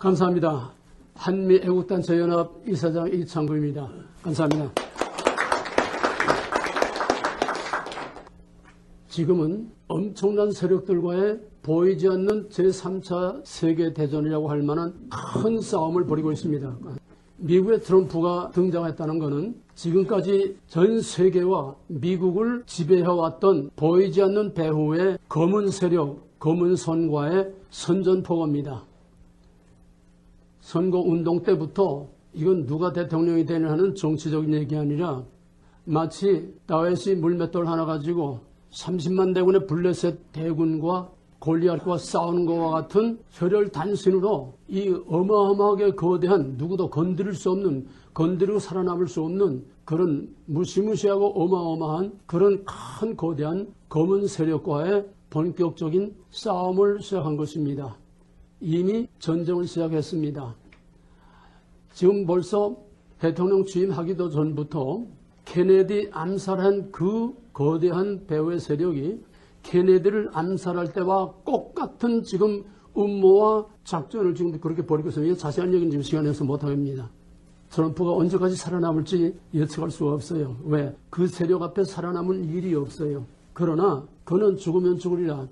감사합니다. 한미애국단체연합 이사장 이창구입니다. 감사합니다. 지금은 엄청난 세력들과의 보이지 않는 제3차 세계대전이라고 할 만한 큰 싸움을 벌이고 있습니다. 미국의 트럼프가 등장했다는 것은 지금까지 전 세계와 미국을 지배해왔던 보이지 않는 배후의 검은 세력, 검은 선과의 선전포고입니다. 선거운동 때부터 이건 누가 대통령이 되냐 하는 정치적인 얘기 아니라 마치 다윗이 물맷돌 하나 가지고 30만 대군의 블레셋 대군과 골리앗과 싸우는 것과 같은 혈혈단신으로 이 어마어마하게 거대한 누구도 건드릴 수 없는, 건드리고 살아남을 수 없는 그런 무시무시하고 어마어마한 그런 큰 거대한 검은 세력과의 본격적인 싸움을 시작한 것입니다. 이미 전쟁을 시작했습니다. 지금 벌써 대통령 취임하기도 전부터 케네디 암살한 그 거대한 배후의 세력이 케네디를 암살할 때와 똑같은 지금 음모와 작전을 지금 그렇게 벌이고 있습니다. 자세한 얘기는 지금 시간에서 못하겠습니다. 트럼프가 언제까지 살아남을지 예측할 수가 없어요. 왜? 그 세력 앞에 살아남을 일이 없어요. 그러나 그는 죽으면 죽으리라.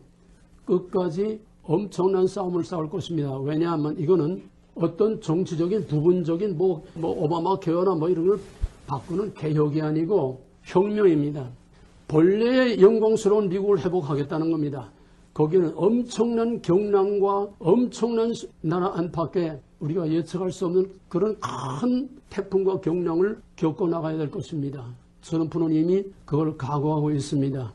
끝까지 엄청난 싸움을 싸울 것입니다. 왜냐하면 이거는 어떤 정치적인 부분적인 뭐 오바마 개헌이나 뭐 이런 걸 바꾸는 개혁이 아니고 혁명입니다. 본래의 영광스러운 미국을 회복하겠다는 겁니다. 거기는 엄청난 경랑과 엄청난 나라 안팎에 우리가 예측할 수 없는 그런 큰 태풍과 경랑을 겪어나가야 될 것입니다. 트럼프는 이미 그걸 각오하고 있습니다.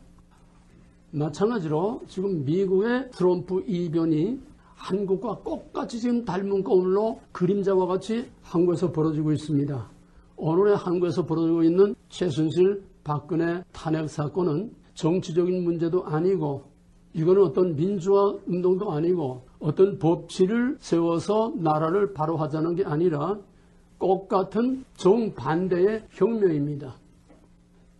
마찬가지로 지금 미국의 트럼프 이변이 한국과 똑같이 지금 닮은 거울로 그림자와 같이 한국에서 벌어지고 있습니다. 오늘의 한국에서 벌어지고 있는 최순실, 박근혜 탄핵 사건은 정치적인 문제도 아니고 이거는 어떤 민주화 운동도 아니고 어떤 법치를 세워서 나라를 바로 하자는 게 아니라 똑같은 정반대의 혁명입니다.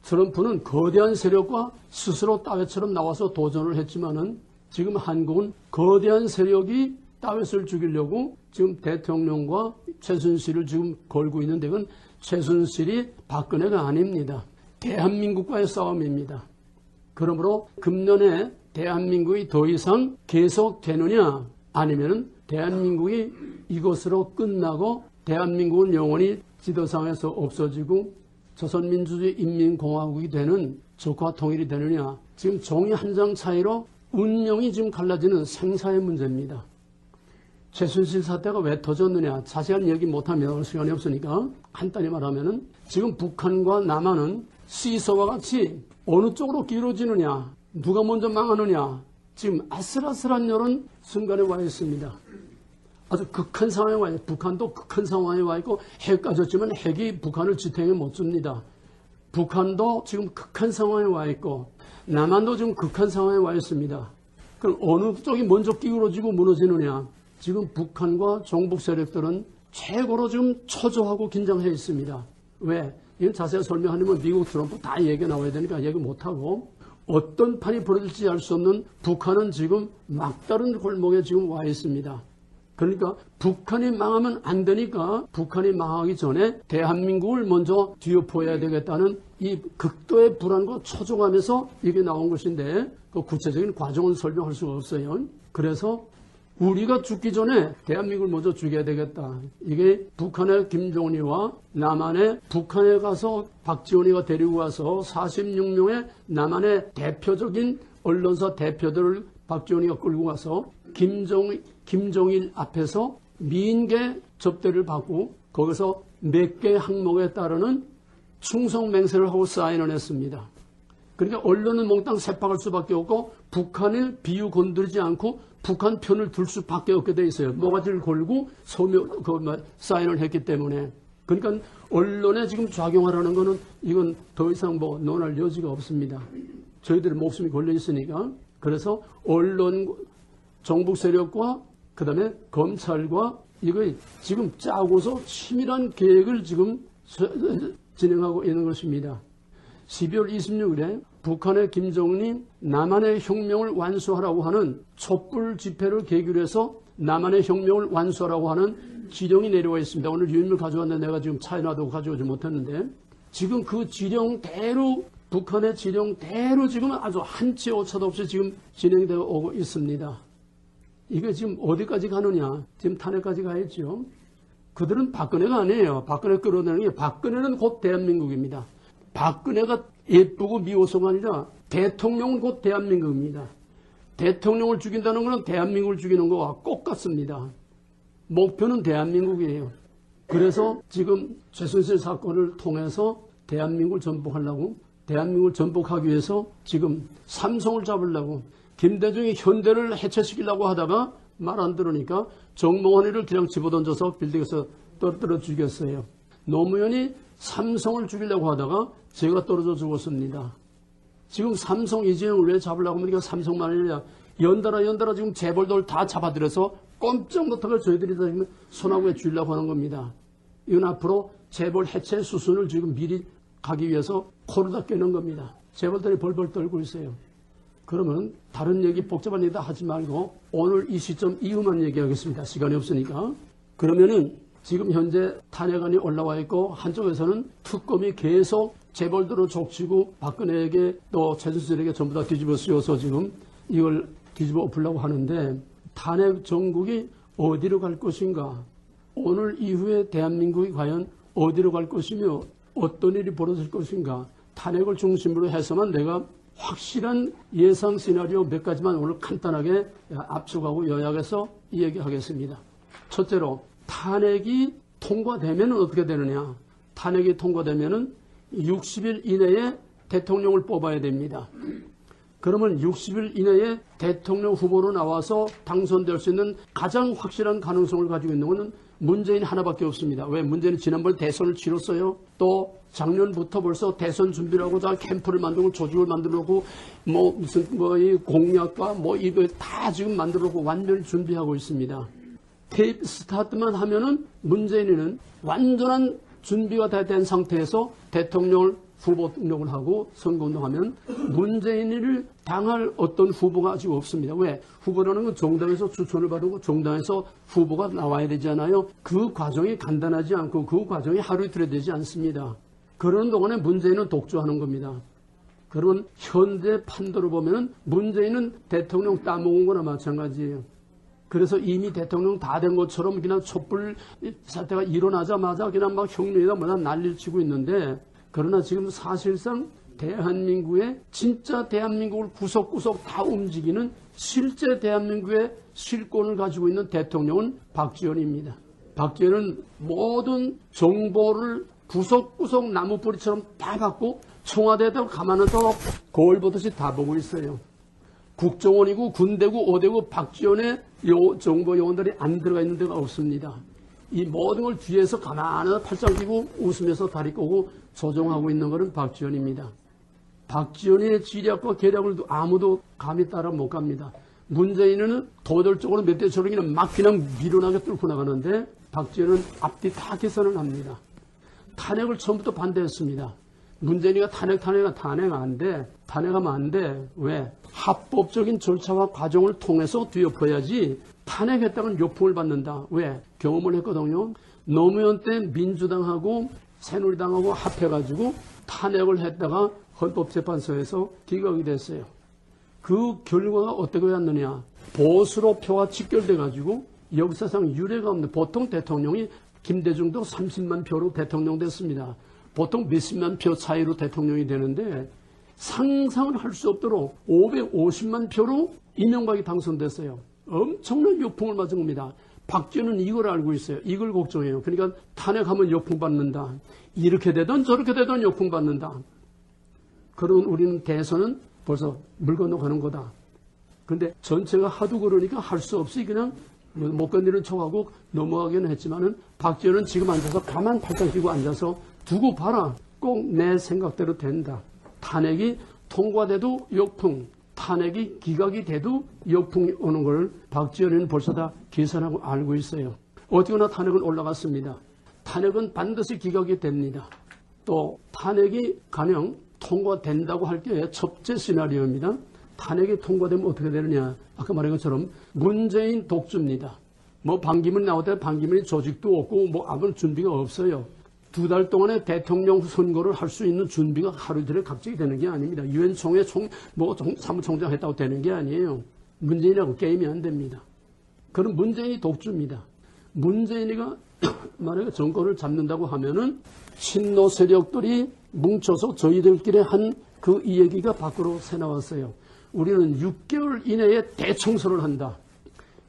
트럼프는 거대한 세력과 스스로 다윗처럼 나와서 도전을 했지만은 지금 한국은 거대한 세력이 다윗을 죽이려고 지금 대통령과 최순실을 지금 걸고 있는데 그건 최순실이 박근혜가 아닙니다. 대한민국과의 싸움입니다. 그러므로 금년에 대한민국이 더 이상 계속되느냐 아니면 대한민국이 이것으로 끝나고 대한민국은 영원히 지도상에서 없어지고 조선민주주의 인민공화국이 되는 적화 통일이 되느냐 지금 종이 한 장 차이로 운명이 지금 갈라지는 생사의 문제입니다. 최순실 사태가 왜 터졌느냐 자세한 얘기 못하면 시간이 없으니까 간단히 말하면 지금 북한과 남한은 시서와 같이 어느 쪽으로 길어지느냐 누가 먼저 망하느냐 지금 아슬아슬한 이런 순간에 와 있습니다. 아주 극한 상황에 와 있고 북한도 극한 상황에 와 있고 핵 까졌지만 핵이 북한을 지탱해 못 줍니다. 북한도 지금 극한 상황에 와 있고 남한도 지금 극한 상황에 와 있습니다. 그럼 어느 쪽이 먼저 기울어지고 무너지느냐 지금 북한과 종북 세력들은 최고로 지금 초조하고 긴장해 있습니다. 왜? 이건 자세히 설명하려면 미국 트럼프 다 얘기 나와야 되니까 얘기 못하고 어떤 판이 벌어질지 알 수 없는 북한은 지금 막다른 골목에 지금 와 있습니다. 그러니까 북한이 망하면 안 되니까 북한이 망하기 전에 대한민국을 먼저 뒤엎어야 되겠다는 이 극도의 불안과 초조감에서 이게 나온 것인데 그 구체적인 과정은 설명할 수가 없어요. 그래서 우리가 죽기 전에 대한민국을 먼저 죽여야 되겠다. 이게 북한의 김정은이와 남한의 북한에 가서 박지원이가 데리고 가서 46명의 남한의 대표적인 언론사 대표들을 박지원이가 끌고 가서 김정일 앞에서 미인계 접대를 받고 거기서 몇 개 항목에 따르는 충성맹세를 하고 사인을 했습니다. 그러니까 언론은 몽땅 세팍할 수밖에 없고 북한을 비유 건드리지 않고 북한 편을 들 수밖에 없게 돼 있어요. 모가지를 걸고 사인을 했기 때문에. 그러니까 언론에 지금 작용하라는 거는 이건 더 이상 뭐 논할 여지가 없습니다. 저희들의 목숨이 걸려 있으니까. 그래서 언론, 정북 세력과 그 다음에 검찰과 이거 지금 짜고서 치밀한 계획을 지금 진행하고 있는 것입니다. 12월 26일에 북한의 김정은이 남한의 혁명을 완수하라고 하는 촛불 집회를 계기로 해서 남한의 혁명을 완수하라고 하는 지령이 내려와 있습니다. 오늘 유인물 가져왔는데 내가 지금 차에 놔두고 가져오지 못했는데 지금 그 지령대로 북한의 지령대로 지금 아주 한치 오차도 없이 지금 진행되어 오고 있습니다. 이게 지금 어디까지 가느냐? 지금 탄핵까지 가야죠. 그들은 박근혜가 아니에요. 박근혜 끌어내는 게 박근혜는 곧 대한민국입니다. 박근혜가 예쁘고 미워서가 아니라 대통령은 곧 대한민국입니다. 대통령을 죽인다는 것은 대한민국을 죽이는 것과 똑같습니다. 목표는 대한민국이에요. 그래서 지금 최순실 사건을 통해서 대한민국을 전복하려고 대한민국을 전복하기 위해서 지금 삼성을 잡으려고 김대중이 현대를 해체시키려고 하다가 말 안 들으니까 정몽환이를 그냥 집어던져서 빌딩에서 떨어뜨려 죽였어요. 노무현이 삼성을 죽이려고 하다가 제가 떨어져 죽었습니다. 지금 삼성 이재용을 왜 잡으려고 하면 삼성만 아니라 연달아 지금 재벌들 다 잡아들여서 꼼짝 못하게 저희들이 다 지금 손아귀에 쥐려고 하는 겁니다. 이건 앞으로 재벌 해체 수순을 지금 미리 가기 위해서 코를 다 깨는 겁니다. 재벌들이 벌벌 떨고 있어요. 그러면 다른 얘기 복잡한 얘기 다 하지 말고 오늘 이 시점 이후만 얘기하겠습니다. 시간이 없으니까. 그러면은 지금 현재 탄핵안이 올라와 있고 한쪽에서는 특검이 계속 재벌들을 족치고 박근혜에게 또 최순실에게 전부 다 뒤집어 씌워서 지금 이걸 뒤집어 엎으려고 하는데 탄핵 정국이 어디로 갈 것인가? 오늘 이후에 대한민국이 과연 어디로 갈 것이며 어떤 일이 벌어질 것인가? 탄핵을 중심으로 해서만 내가 확실한 예상 시나리오 몇 가지만 오늘 간단하게 압축하고 요약해서 얘기하겠습니다. 첫째로 탄핵이 통과되면 어떻게 되느냐? 탄핵이 통과되면 60일 이내에 대통령을 뽑아야 됩니다. 그러면 60일 이내에 대통령 후보로 나와서 당선될 수 있는 가장 확실한 가능성을 가지고 있는 것은 문재인 하나밖에 없습니다. 왜? 문재인이 지난번 대선을 치렀어요. 또 작년부터 벌써 대선 준비를 하고 다 캠프를 만들고 조직을 만들어 놓고 이 공약과 이거 다 지금 만들어 놓고 완전히 준비하고 있습니다. 테이프 스타트만 하면은 문재인은 완전한 준비가 다 된 상태에서 대통령을 후보 등록을 하고 선거운동하면 문재인을 당할 어떤 후보가 아직 없습니다. 왜? 후보라는 건 정당에서 추천을 받고 정당에서 후보가 나와야 되잖아요. 그 과정이 간단하지 않고 그 과정이 하루 이틀에 되지 않습니다. 그런 동안에 문재인은 독주하는 겁니다. 그러면 현재 판도로 보면 문재인은 대통령 따먹은 거나 마찬가지예요. 그래서 이미 대통령 다 된 것처럼 그냥 촛불 사태가 일어나자마자 그냥 막 혁명이다 뭐다 난리를 치고 있는데 그러나 지금 사실상 대한민국의 진짜 대한민국을 구석구석 다 움직이는 실제 대한민국의 실권을 가지고 있는 대통령은 박지원입니다. 박지원은 모든 정보를 구석구석 나무뿌리처럼 다 받고 청와대에다 가만히 거울 보듯이 다 보고 있어요. 국정원이고 군대고 어디고 박지원의 정보 요원들이 안 들어가 있는 데가 없습니다. 이 모든 걸 뒤에서 가만히 팔짱 끼고 웃으면서 다리 꼬고 조종하고 있는 것은 박지원입니다. 박지원의 지략과 계략을 아무도 감히 따라 못 갑니다. 문재인은 도덕적으로 몇 대 저런 그냥 막 그냥 밀어나게 뚫고 나가는데 박지원은 앞뒤 다 계산을 합니다. 탄핵을 처음부터 반대했습니다. 문재인이가 탄핵 안 돼. 탄핵하면 안 돼. 왜? 합법적인 절차와 과정을 통해서 뒤엎어야지 탄핵했다는 요풍을 받는다. 왜? 경험을 했거든요. 노무현 때 민주당하고 새누리당하고 합해가지고 탄핵을 했다가 헌법재판소에서 기각이 됐어요. 그 결과가 어떻게 왔느냐. 보수로 표가 직결돼가지고 역사상 유례가 없는 보통 대통령이 김대중도 30만 표로 대통령 됐습니다. 보통 몇십만 표 차이로 대통령이 되는데 상상을 할 수 없도록 550만 표로 이명박이 당선됐어요. 엄청난 역풍을 맞은 겁니다. 박지원은 이걸 알고 있어요. 이걸 걱정해요. 그러니까 탄핵하면 역풍 받는다. 이렇게 되든 저렇게 되든 역풍 받는다. 그런 우리는 대선은 벌써 물 건너가는 거다. 그런데 전체가 하도 그러니까 할 수 없이 그냥 못 건드리는 척하고 넘어가기는 했지만은 박지원은 지금 앉아서 가만 팔짱 끼고 앉아서 두고 봐라. 꼭 내 생각대로 된다. 탄핵이 통과돼도 역풍, 탄핵이 기각이 돼도 역풍이 오는 걸 박지원은 벌써 다 계산하고 알고 있어요. 어디거나 탄핵은 올라갔습니다. 탄핵은 반드시 기각이 됩니다. 또 탄핵이 가령 통과된다고 할 게 첫째 시나리오입니다. 탄핵이 통과되면 어떻게 되느냐. 아까 말한 것처럼 문재인 독주입니다. 뭐 반기문이 나올 때 반기문이 조직도 없고 뭐 아무런 준비가 없어요. 2달 동안에 대통령 선거를 할 수 있는 준비가 하루 이틀에 갑자기 되는 게 아닙니다. 유엔 총회 사무총장 했다고 되는 게 아니에요. 문재인하고 게임이 안 됩니다. 그럼 문재인이 독주입니다. 문재인이가 만약에 정권을 잡는다고 하면은 친노 세력들이 뭉쳐서 저희들끼리 한 그 이야기가 밖으로 새나왔어요. 우리는 6개월 이내에 대청소를 한다.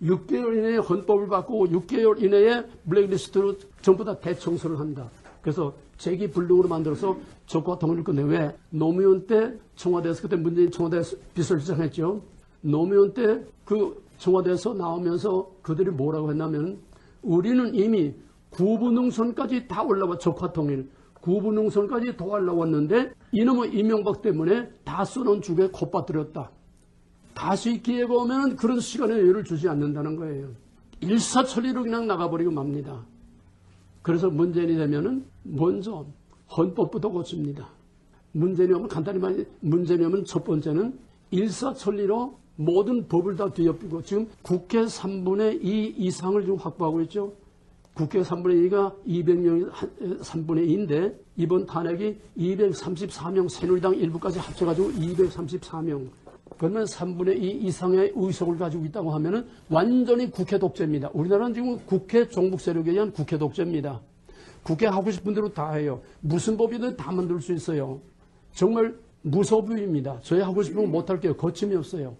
6개월 이내에 헌법을 바꾸고 6개월 이내에 블랙리스트로 전부 다 대청소를 한다. 그래서 재기불능으로 만들어서 적과 통일을 끝내. 왜? 노무현 때 청와대에서, 그때 문재인 청와대에서 비서실장했죠. 노무현 때 그 청와대에서 나오면서 그들이 뭐라고 했냐면 우리는 이미 구분능선까지 다 올라와 적화통일. 구분능선까지 더 올라왔는데 이놈의 이명박 때문에 다 써놓은 죽에 콧바뜨렸다. 다시 기회가 오면 그런 시간에 여유를 주지 않는다는 거예요. 일사천리로 그냥 나가버리고 맙니다. 그래서 문재인이 되면은 먼저 헌법부터 고칩니다. 문재인이 오면 간단히 말해 문재인이 오면 첫 번째는 일사천리로 모든 법을 다 뒤엎이고 지금 국회 3분의 2 이상을 지금 확보하고 있죠. 국회 3분의 2가 200명 3분의 2인데 이번 탄핵이 234명 새누리당 일부까지 합쳐가지고 234명. 그러면 3분의 2 이상의 의석을 가지고 있다고 하면은 완전히 국회 독재입니다. 우리나라는 지금 국회 종북 세력에 의한 국회 독재입니다. 국회 하고 싶은 대로 다 해요. 무슨 법이든 다 만들 수 있어요. 정말 무소부입니다. 저희 하고 싶은 거 못할게요. 거침이 없어요.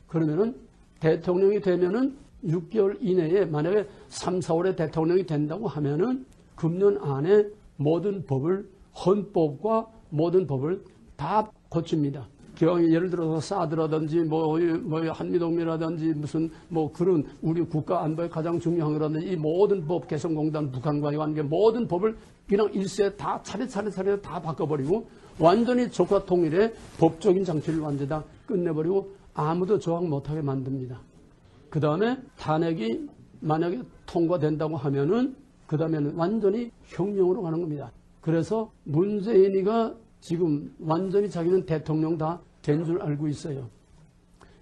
그러면은 대통령이 되면은 6개월 이내에 만약에 3, 4월에 대통령이 된다고 하면은 금년 안에 모든 법을 헌법과 모든 법을 다 고칩니다. 예를 들어서 사드라든지 뭐 한미동맹이라든지 무슨 뭐 그런 우리 국가 안보에 가장 중요한 거라든지 이 모든 법 개성공단 북한과의 관계 모든 법을 그냥 일세 다 차례 다 바꿔버리고 완전히 적화 통일의 법적인 장치를 완전히 다 끝내버리고 아무도 저항 못하게 만듭니다. 그 다음에 탄핵이 만약에 통과된다고 하면은 그 다음에는 완전히 혁명으로 가는 겁니다. 그래서 문재인이가 지금 완전히 자기는 대통령 다 된 줄 알고 있어요.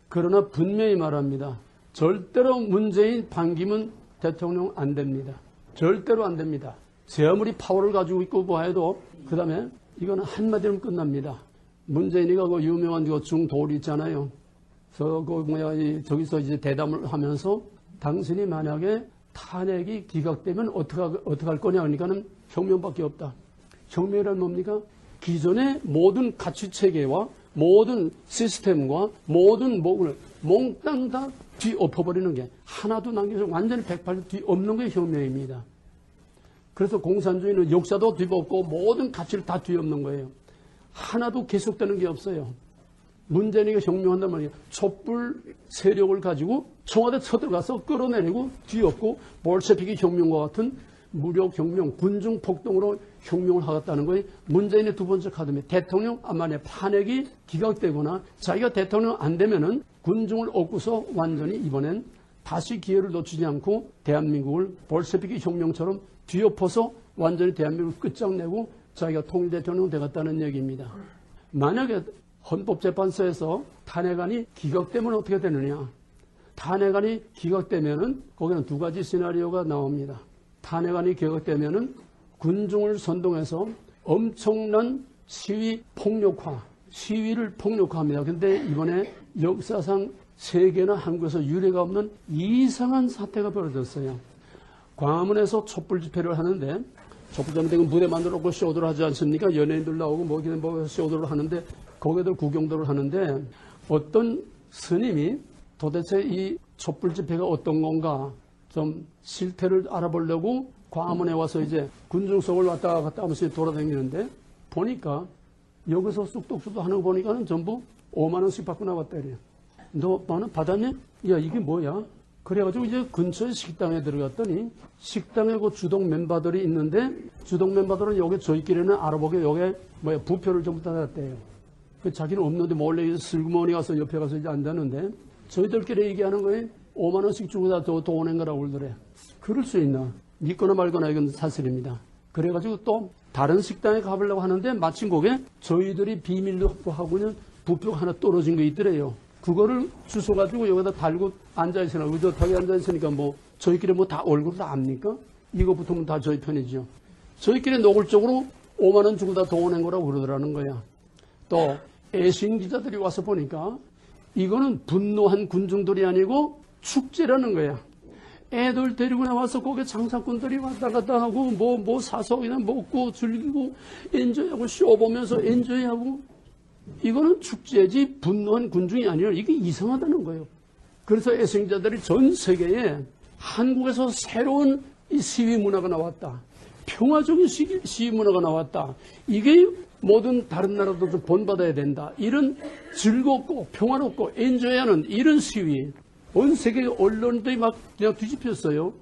그러나 분명히 말합니다. 절대로 문재인 반기문 대통령 안 됩니다. 절대로 안 됩니다. 제 아무리 파워를 가지고 있고 뭐 해도 그 다음에 이거는 한마디로 끝납니다. 문재인이가 그 유명한 그 중도리 있잖아요. 저기서 이제 대담을 하면서 당신이 만약에 탄핵이 기각되면 어떻게 할 거냐 그러니까는 혁명밖에 없다. 혁명이란 뭡니까? 기존의 모든 가치 체계와 모든 시스템과 모든 목을 몽땅 다 뒤엎어버리는 게 하나도 남겨서 완전히 180도 뒤엎는 게 혁명입니다. 그래서 공산주의는 역사도 뒤엎고 모든 가치를 다 뒤엎는 거예요. 하나도 계속되는 게 없어요. 문재인이가 혁명한단 말이에요. 촛불 세력을 가지고 청와대 쳐들어가서 끌어내리고 뒤엎고 볼셰비키 혁명과 같은 무력혁명, 군중폭동으로 혁명을 하겠다는 거예요. 문재인의 두 번째 카드입니다. 대통령 만에 탄핵이 기각되거나 자기가 대통령 안 되면은 군중을 얻고서 완전히 이번엔 다시 기회를 놓치지 않고 대한민국을 볼셰비키 혁명처럼 뒤엎어서 완전히 대한민국을 끝장내고 자기가 통일대통령 되겠다는 얘기입니다. 만약에 헌법재판소에서 탄핵안이 기각되면 어떻게 되느냐. 탄핵안이 기각되면은 거기는 두 가지 시나리오가 나옵니다. 탄핵안이 기각되면은 군중을 선동해서 엄청난 시위 폭력화, 시위를 폭력화합니다. 근데 이번에 역사상 세계나 한국에서 유례가 없는 이상한 사태가 벌어졌어요. 광화문에서 촛불 집회를 하는데 촛불 집회 무대 만들어 놓고 쇼도를 하지 않습니까? 연예인들 나오고 뭐 쇼도를 하는데 거기들 구경도를 하는데 어떤 스님이 도대체 이 촛불 집회가 어떤 건가 좀 실태를 알아보려고 광화문에 와서 이제 군중석을 왔다 갔다 하면서 돌아다니는데 보니까 여기서 쑥덕쑥덕 하는 거 보니까는 전부 5만 원씩 받고 나왔다 이래요. 너 만원 받았냐? 야 이게 뭐야? 그래가지고 이제 근처에 식당에 들어갔더니 식당에 그 주동 멤버들이 있는데 주동 멤버들은 여기 저희끼리는 알아보게 여기 부표를 전부 다 놨대요. 자기는 없는데 몰래 슬그머니 가서 옆에 가서 이제 앉았는데 저희들끼리 얘기하는 거에 5만 원씩 주고 다 더 오는 거라고 그러더래. 그럴 수 있나? 믿거나 말거나 이건 사실입니다. 그래가지고 또 다른 식당에 가보려고 하는데 마침 거기에 저희들이 비밀로 확보하고 있는 부표가 하나 떨어진 거 있더래요. 그거를 주워가지고 여기다 달고 앉아있으나 의젓하게 앉아있으니까 뭐 저희끼리 뭐 다 얼굴 다 압니까? 이거 붙으면 다 저희 편이죠. 저희끼리 노골적으로 5만 원 주고 다 동원한 거라고 그러더라는 거야. 또 애신 기자들이 와서 보니까 이거는 분노한 군중들이 아니고 축제라는 거야. 애들 데리고 나와서 거기 장사꾼들이 왔다 갔다 하고 뭐 사서 그냥 먹고 즐기고 엔조이하고 쇼 보면서 엔조이하고 이거는 축제지 분노한 군중이 아니라 이게 이상하다는 거예요. 그래서 애승자들이 전 세계에 한국에서 새로운 이 시위 문화가 나왔다. 평화적인 시위 문화가 나왔다. 이게 모든 다른 나라도 본받아야 된다. 이런 즐겁고 평화롭고 엔조이하는 이런 시위. 온 세계 언론들이 막 그냥 뒤집혔어요.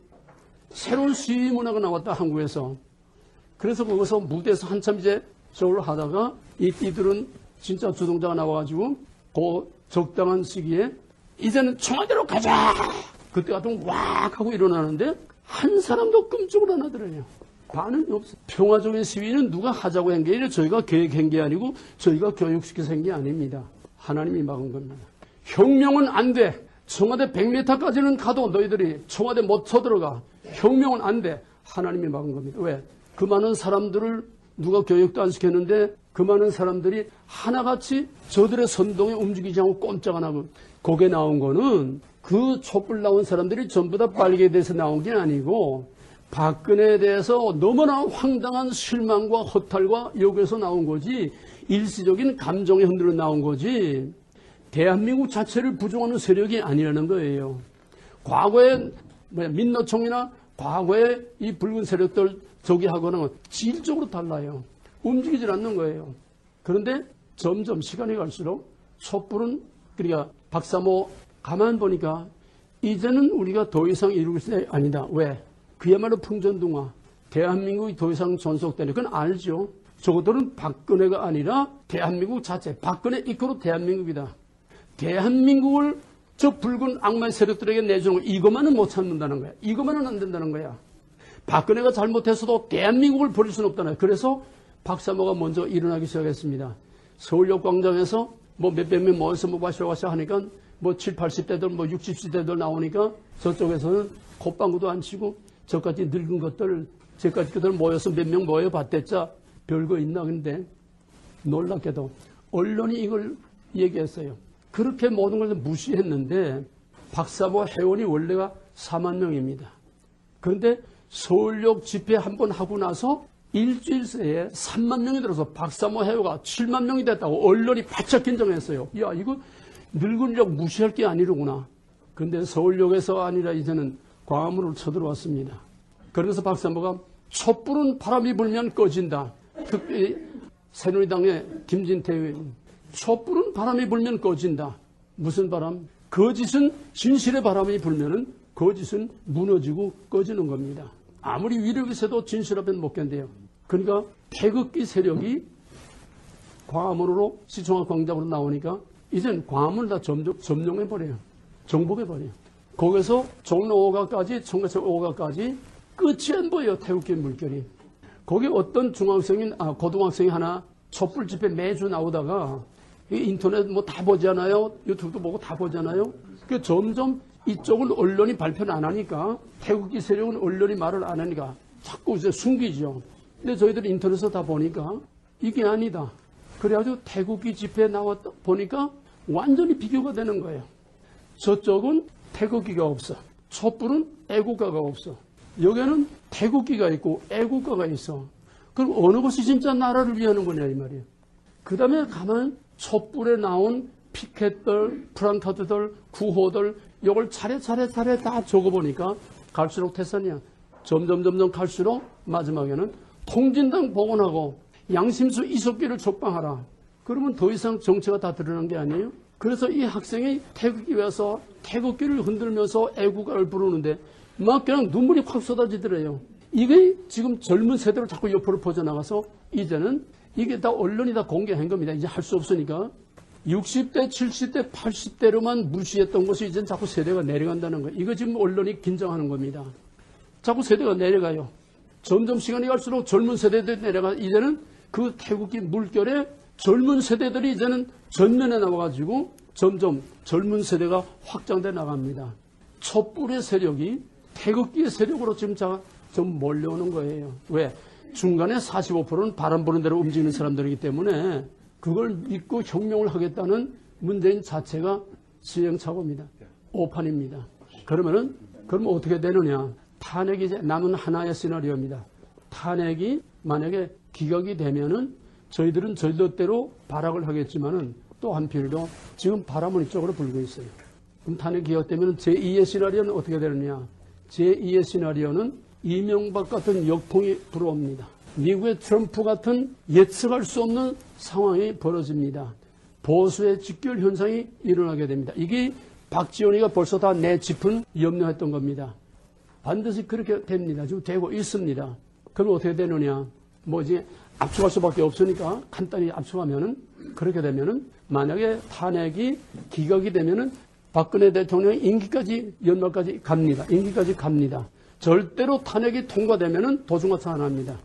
새로운 시위 문화가 나왔다, 한국에서. 그래서 거기서 무대에서 한참 이제 쇼를 하다가 이 띠들은 진짜 주동자가 나와가지고 그 적당한 시기에 이제는 청와대로 가자! 그때 같은 왁 하고 일어나는데 한 사람도 끔찍을 안 하더래요. 반응이 없어. 평화적인 시위는 누가 하자고 한 게 아니라 저희가 계획한 게 아니고 저희가 교육시켜서 한 게 아닙니다. 하나님이 막은 겁니다. 혁명은 안 돼. 청와대 100m까지는 가도 너희들이 청와대 못 쳐들어가. 혁명은 안 돼. 하나님이 막은 겁니다. 왜? 그 많은 사람들을 누가 교육도 안 시켰는데 그 많은 사람들이 하나같이 저들의 선동에 움직이지 않고 꼼짝 안 하고 거기에 나온 거는 그 촛불 나온 사람들이 전부 다 빨개에 대해서 나온 게 아니고 박근혜에 대해서 너무나 황당한 실망과 허탈과 여기에서 나온 거지 일시적인 감정에 흔들려 나온 거지 대한민국 자체를 부정하는 세력이 아니라는 거예요. 과거에 민노총이나 과거에 이 붉은 세력들 저기 하고는 질적으로 달라요. 움직이질 않는 거예요. 그런데 점점 시간이 갈수록 촛불은 그러니까 박사모 가만 보니까 이제는 우리가 더 이상 이루고 있을 때 아니다. 왜? 그야말로 풍전등화. 대한민국이 더 이상 존속되는 건 알죠. 저것들은 박근혜가 아니라 대한민국 자체. 박근혜 이끌어 대한민국이다. 대한민국을 저 붉은 악마의 세력들에게 내주는 거 이것만은 못 참는다는 거야. 이것만은 안 된다는 거야. 박근혜가 잘못했어도 대한민국을 버릴 수는 없다는 거야. 그래서 박사모가 먼저 일어나기 시작했습니다. 서울역 광장에서 뭐 몇백 명 모여서 뭐 마셔 하니까 뭐 70, 80대들 뭐 60대들 나오니까 저쪽에서는 콧방구도 안 치고 저까지 늙은 것들 저까지 것들 모여서 몇 명 모여 봤댔자 별거 있나. 근데 놀랍게도 언론이 이걸 얘기했어요. 그렇게 모든 것을 무시했는데 박사모 회원이 원래가 4만 명입니다. 그런데 서울역 집회 한 번 하고 나서 일주일 새에 3만 명이 들어서 박사모 회원가 7만 명이 됐다고 언론이 바짝 긴장했어요. 야, 이거 늙은 역 무시할 게 아니로구나. 그런데 서울역에서 아니라 이제는 광화문으로 쳐들어왔습니다. 그래서 박사모가 촛불은 바람이 불면 꺼진다. 특히 새누리당의 김진태 의원. 촛불은 바람이 불면 꺼진다. 무슨 바람? 거짓은 진실의 바람이 불면은 거짓은 무너지고 꺼지는 겁니다. 아무리 위력이 세도 진실 앞엔 못 견뎌요. 그러니까 태극기 세력이 광화문으로 시청학 광장으로 나오니까 이젠 광화문을 다 점령해버려요. 정복해버려요. 거기서 종로 5가까지 청계천 5가까지 끝이 안 보여요. 태극기 물결이. 거기 어떤 고등학생이 하나 촛불 집회 매주 나오다가 인터넷 뭐 다 보잖아요. 유튜브도 보고 다 보잖아요. 그 점점 이쪽은 언론이 발표를 안 하니까 태극기 세력은 언론이 말을 안 하니까 자꾸 이제 숨기죠. 근데 저희들이 인터넷에서 다 보니까 이게 아니다. 그래가지고 태극기 집회에 나왔다 보니까 완전히 비교가 되는 거예요. 저쪽은 태극기가 없어. 촛불은 애국가가 없어. 여기는 태극기가 있고 애국가가 있어. 그럼 어느 것이 진짜 나라를 위하는 거냐 이 말이에요. 그 다음에 가만 촛불에 나온 피켓들, 프랑카드들, 구호들 이걸 차례 다 적어보니까 갈수록 태산이야. 점점 갈수록 마지막에는 통진당 복원하고 양심수 이석기를 촉방하라. 그러면 더 이상 정체가 다 드러난 게 아니에요. 그래서 이 학생이 태극기 와서 태극기를 흔들면서 애국가를 부르는데 막 그냥 눈물이 확 쏟아지더래요. 이게 지금 젊은 세대로 자꾸 옆으로 퍼져나가서 이제는 이게 다 언론이 다 공개한 겁니다. 이제 할 수 없으니까. 60대, 70대, 80대로만 무시했던 것이 이제 자꾸 세대가 내려간다는 거예요. 이거 지금 언론이 긴장하는 겁니다. 자꾸 세대가 내려가요. 점점 시간이 갈수록 젊은 세대들이 내려가. 이제는 그 태극기 물결에 젊은 세대들이 이제는 전면에 나와가지고 점점 젊은 세대가 확장돼 나갑니다. 촛불의 세력이 태극기 세력으로 지금 좀 몰려오는 거예요. 왜? 중간에 45%는 바람 부는 대로 움직이는 사람들이기 때문에 그걸 믿고 혁명을 하겠다는 문재인 자체가 시행착오입니다. 오판입니다. 그러면 어떻게 되느냐? 탄핵이 이제 남은 하나의 시나리오입니다. 탄핵이 만약에 기각이 되면은 저희들은 저희들대로 발악을 하겠지만은 또 한편으로 지금 바람은 이쪽으로 불고 있어요. 그럼 탄핵 기각되면 제2의 시나리오는 어떻게 되느냐? 제2의 시나리오는 이명박 같은 역풍이 불어옵니다. 미국의 트럼프 같은 예측할 수 없는 상황이 벌어집니다. 보수의 직결 현상이 일어나게 됩니다. 이게 박지원이가 벌써 다 내 짚은 염려했던 겁니다. 반드시 그렇게 됩니다. 지금 되고 있습니다. 그럼 어떻게 되느냐? 이제 압축할 수밖에 없으니까 간단히 압축하면은 그렇게 되면은 만약에 탄핵이 기각이 되면은 박근혜 대통령의 임기까지 연말까지 갑니다. 임기까지 갑니다. 절대로 탄핵이 통과되면은 도중과사 안 합니다.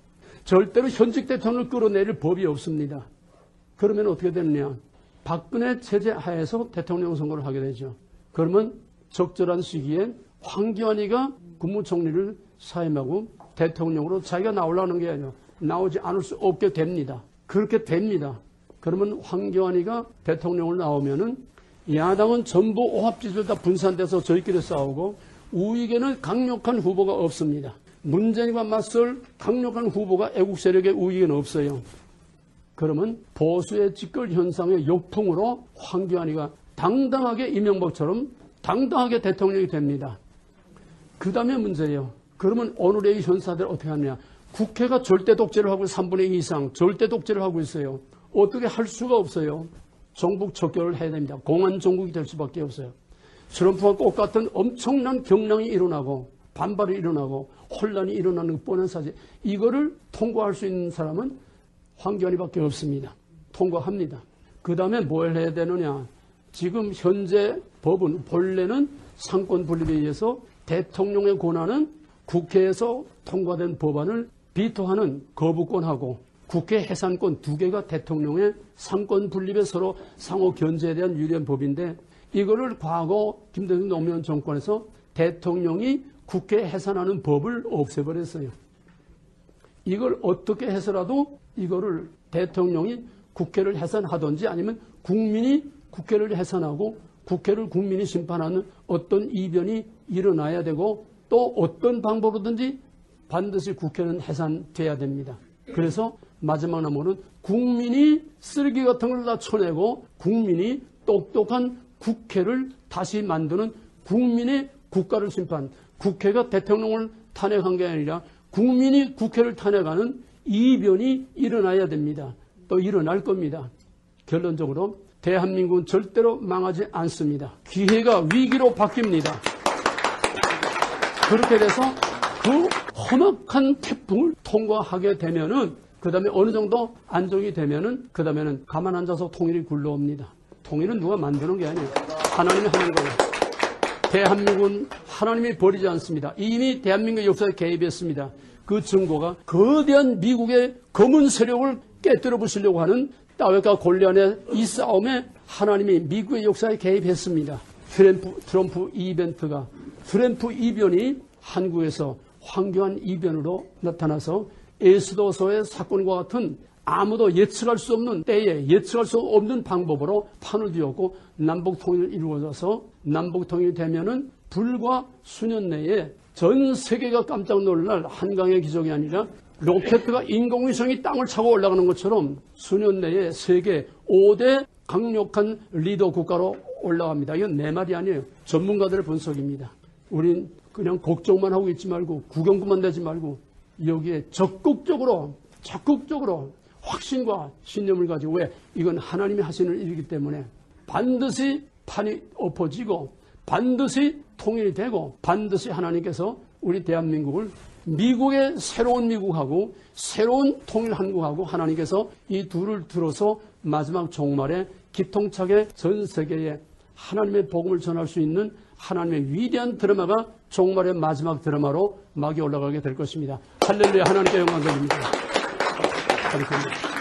절대로 현직 대통령을 끌어내릴 법이 없습니다. 그러면 어떻게 되느냐? 박근혜 체제 하에서 대통령 선거를 하게 되죠. 그러면 적절한 시기에 황교안이가 국무총리를 사임하고 대통령으로 자기가 나오려는 게 아니라 나오지 않을 수 없게 됩니다. 그렇게 됩니다. 그러면 황교안이가 대통령으로 나오면은 야당은 전부 오합지졸 다 분산돼서 저희끼리 싸우고 우익에는 강력한 후보가 없습니다. 문재인과 맞설 강력한 후보가 애국 세력의 우익에는 없어요. 그러면 보수의 직결 현상의 역풍으로 황교안이가 당당하게 이명박처럼 당당하게 대통령이 됩니다. 그 다음에 문제예요. 그러면 오늘의 현사들 어떻게 하느냐. 국회가 절대 독재를 하고 3분의 2 이상 절대 독재를 하고 있어요. 어떻게 할 수가 없어요. 종북 척결을 해야 됩니다. 공안 종국이 될 수밖에 없어요. 트럼프와 똑같은 엄청난 경랑이 일어나고 반발이 일어나고 혼란이 일어나는 뻔한 사실. 이거를 통과할 수 있는 사람은 황교안이밖에 없습니다. 통과합니다. 그 다음에 뭘 해야 되느냐. 지금 현재 법은 본래는 상권 분립에 의해서 대통령의 권한은 국회에서 통과된 법안을 비토하는 거부권하고 국회 해산권 두 개가 대통령의 상권 분립에 서로 상호 견제에 대한 유리한 법인데 이거를 과거 김대중 노무현 정권에서 대통령이 국회 해산하는 법을 없애버렸어요. 이걸 어떻게 해서라도 이거를 대통령이 국회를 해산하든지 아니면 국민이 국회를 해산하고 국회를 국민이 심판하는 어떤 이변이 일어나야 되고 또 어떤 방법으로든지 반드시 국회는 해산돼야 됩니다. 그래서 마지막 남은 국민이 쓰레기 같은 걸 다 쳐내고 국민이 똑똑한 국회를 다시 만드는 국민의 국가를 심판, 국회가 대통령을 탄핵한 게 아니라 국민이 국회를 탄핵하는 이변이 일어나야 됩니다. 또 일어날 겁니다. 결론적으로 대한민국은 절대로 망하지 않습니다. 기회가 위기로 바뀝니다. 그렇게 돼서 그 험악한 태풍을 통과하게 되면은 그 다음에 어느 정도 안정이 되면은 그 다음에는 가만 앉아서 통일이 굴러옵니다. 통일은 누가 만드는 게 아니에요. 하나님이 하는 거예요. 대한민국은 하나님이 버리지 않습니다. 이미 대한민국 역사에 개입했습니다. 그 증거가 거대한 미국의 검은 세력을 깨뜨려 부수려고 하는 다윗과 골리앗의 이 싸움에 하나님이 미국의 역사에 개입했습니다. 트럼프 이벤트가 트럼프 이변이 한국에서 황교안 이변으로 나타나서 에스더서의 사건과 같은 아무도 예측할 수 없는 때에 예측할 수 없는 방법으로 판을 뒤었고 남북통일을 이루어져서 남북통일이 되면은 불과 수년 내에 전 세계가 깜짝 놀랄 한강의 기적이 아니라 로켓가 인공위성이 땅을 차고 올라가는 것처럼 수년 내에 세계 5대 강력한 리더 국가로 올라갑니다. 이건 내 말이 아니에요. 전문가들의 분석입니다. 우린 그냥 걱정만 하고 있지 말고 구경꾼만 되지 말고 여기에 적극적으로 확신과 신념을 가지고 왜? 이건 하나님이 하시는 일이기 때문에 반드시 판이 엎어지고 반드시 통일이 되고 반드시 하나님께서 우리 대한민국을 미국의 새로운 미국하고 새로운 통일 한국하고 하나님께서 이 둘을 들어서 마지막 종말에 기통차게 전 세계에 하나님의 복음을 전할 수 있는 하나님의 위대한 드라마가 종말의 마지막 드라마로 막이 올라가게 될 것입니다. 할렐루야. 하나님께 영광 드립니다. 감사합니다.